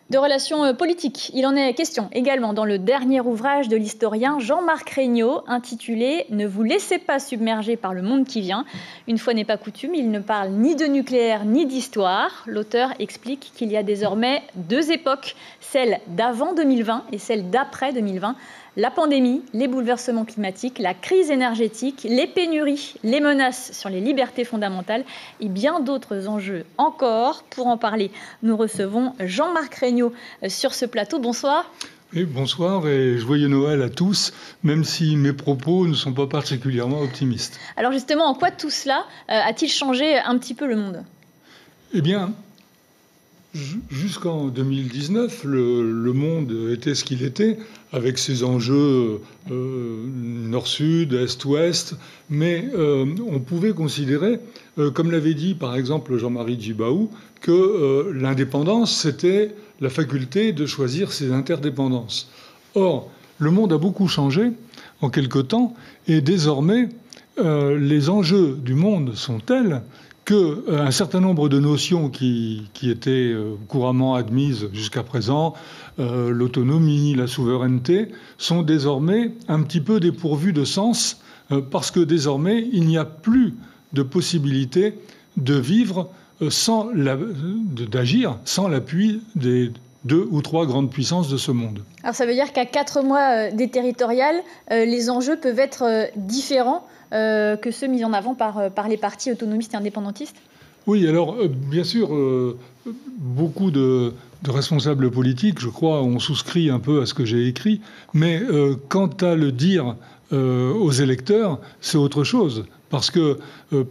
De relations politiques, il en est question également dans le dernier ouvrage de l'historien Jean-Marc Regnault, intitulé « Ne vous laissez pas submerger par le monde qui vient ». Une fois n'est pas coutume, il ne parle ni de nucléaire ni d'histoire. L'auteur explique qu'il y a désormais deux époques, celle d'avant 2020 et celle d'après 2020. La pandémie, les bouleversements climatiques, la crise énergétique, les pénuries, les menaces sur les libertés fondamentales et bien d'autres enjeux encore. Pour en parler, nous recevons Jean-Marc Regnault sur ce plateau. Bonsoir. Et bonsoir et joyeux Noël à tous, même si mes propos ne sont pas particulièrement optimistes. Alors justement, en quoi tout cela a-t-il changé un petit peu le monde ? Eh bien, jusqu'en 2019, le monde était ce qu'il était, avec ses enjeux nord-sud, est-ouest, mais on pouvait considérer, comme l'avait dit par exemple Jean-Marie Djibaou, que l'indépendance, c'était la faculté de choisir ses interdépendances. Or, le monde a beaucoup changé en quelque temps, et désormais, les enjeux du monde sont tels qu'un certain nombre de notions qui étaient couramment admises jusqu'à présent, l'autonomie, la souveraineté, sont désormais un petit peu dépourvues de sens, parce que désormais, il n'y a plus de possibilité de vivre d'agir sans l'appui des 2 ou 3 grandes puissances de ce monde. Alors ça veut dire qu'à 4 mois des territoriales, les enjeux peuvent être différents que ceux mis en avant par les partis autonomistes et indépendantistes ? Oui, alors bien sûr, beaucoup de responsables politiques, je crois, ont souscrit un peu à ce que j'ai écrit, mais quant à le dire aux électeurs, c'est autre chose. Parce que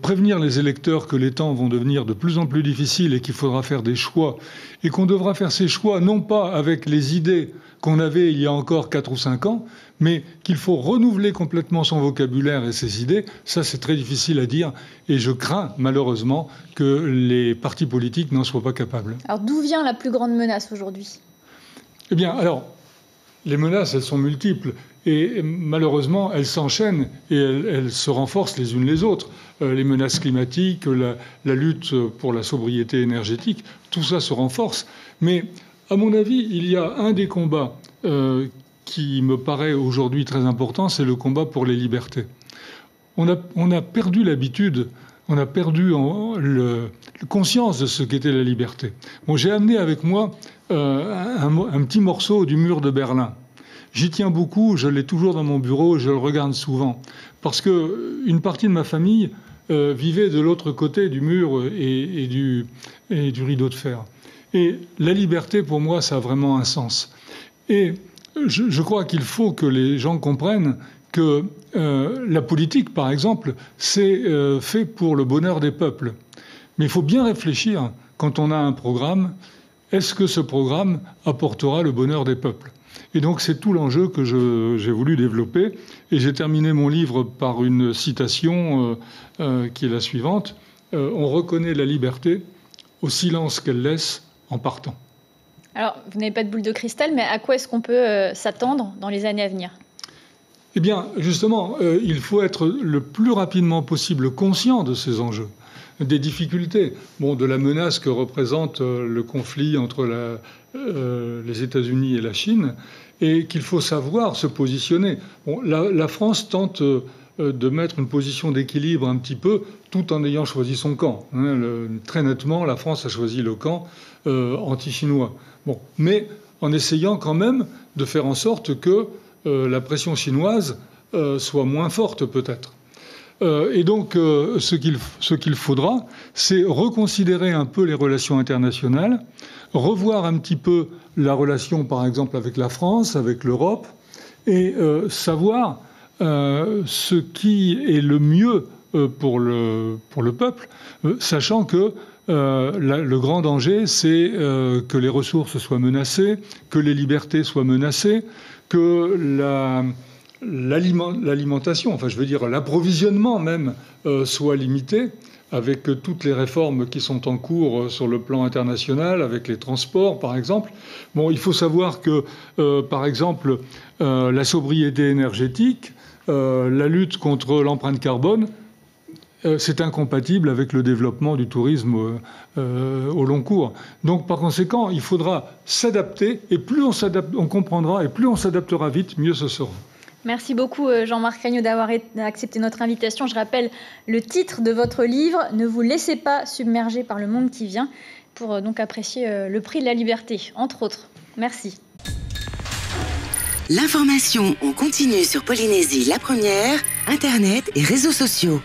prévenir les électeurs que les temps vont devenir de plus en plus difficiles et qu'il faudra faire des choix, et qu'on devra faire ces choix non pas avec les idées qu'on avait il y a encore 4 ou 5 ans, mais qu'il faut renouveler complètement son vocabulaire et ses idées, ça c'est très difficile à dire, et je crains malheureusement que les partis politiques n'en soient pas capables. Alors d'où vient la plus grande menace aujourd'hui ? Eh bien, alors, les menaces, elles sont multiples. Et malheureusement, elles s'enchaînent et elles se renforcent les unes les autres. Les menaces climatiques, la lutte pour la sobriété énergétique, tout ça se renforce. Mais à mon avis, il y a un des combats qui me paraît aujourd'hui très important, c'est le combat pour les libertés. On a perdu l'habitude, on a perdu la conscience de ce qu'était la liberté. Bon, j'ai amené avec moi un petit morceau du mur de Berlin. J'y tiens beaucoup, je l'ai toujours dans mon bureau, je le regarde souvent. Parce qu'une partie de ma famille vivait de l'autre côté du mur et du rideau de fer. Et la liberté, pour moi, ça a vraiment un sens. Et je crois qu'il faut que les gens comprennent que la politique, par exemple, c'est fait pour le bonheur des peuples. Mais il faut bien réfléchir, quand on a un programme, est-ce que ce programme apportera le bonheur des peuples ? Et donc c'est tout l'enjeu que j'ai voulu développer. Et j'ai terminé mon livre par une citation qui est la suivante. On reconnaît la liberté au silence qu'elle laisse en partant. Alors, vous n'avez pas de boule de cristal, mais à quoi est-ce qu'on peut s'attendre dans les années à venir ? Eh bien, justement, il faut être le plus rapidement possible conscient de ces enjeux, des difficultés, de la menace que représente le conflit entre les États-Unis et la Chine, et qu'il faut savoir se positionner. La France tente de mettre une position d'équilibre un petit peu, tout en ayant choisi son camp. Très nettement, la France a choisi le camp anti-chinois. Mais en essayant quand même de faire en sorte que la pression chinoise soit moins forte peut-être. Et donc, ce qu'il faudra, c'est reconsidérer un peu les relations internationales, revoir un petit peu la relation, par exemple, avec la France, avec l'Europe, et savoir ce qui est le mieux pour le peuple, sachant que le grand danger, c'est que les ressources soient menacées, que les libertés soient menacées, que l'alimentation, enfin je veux dire l'approvisionnement même, soit limité, avec toutes les réformes qui sont en cours sur le plan international, avec les transports par exemple. Il faut savoir que, par exemple, la sobriété énergétique, la lutte contre l'empreinte carbone, c'est incompatible avec le développement du tourisme au long cours. Donc, par conséquent, il faudra s'adapter, et plus on comprendra, et plus on s'adaptera vite, mieux ce sera. Merci beaucoup Jean-Marc Regnault d'avoir accepté notre invitation. Je rappelle le titre de votre livre, « Ne vous laissez pas submerger par le monde qui vient », pour donc apprécier le prix de la liberté, entre autres. Merci. L'information en continu sur Polynésie la première, Internet et réseaux sociaux.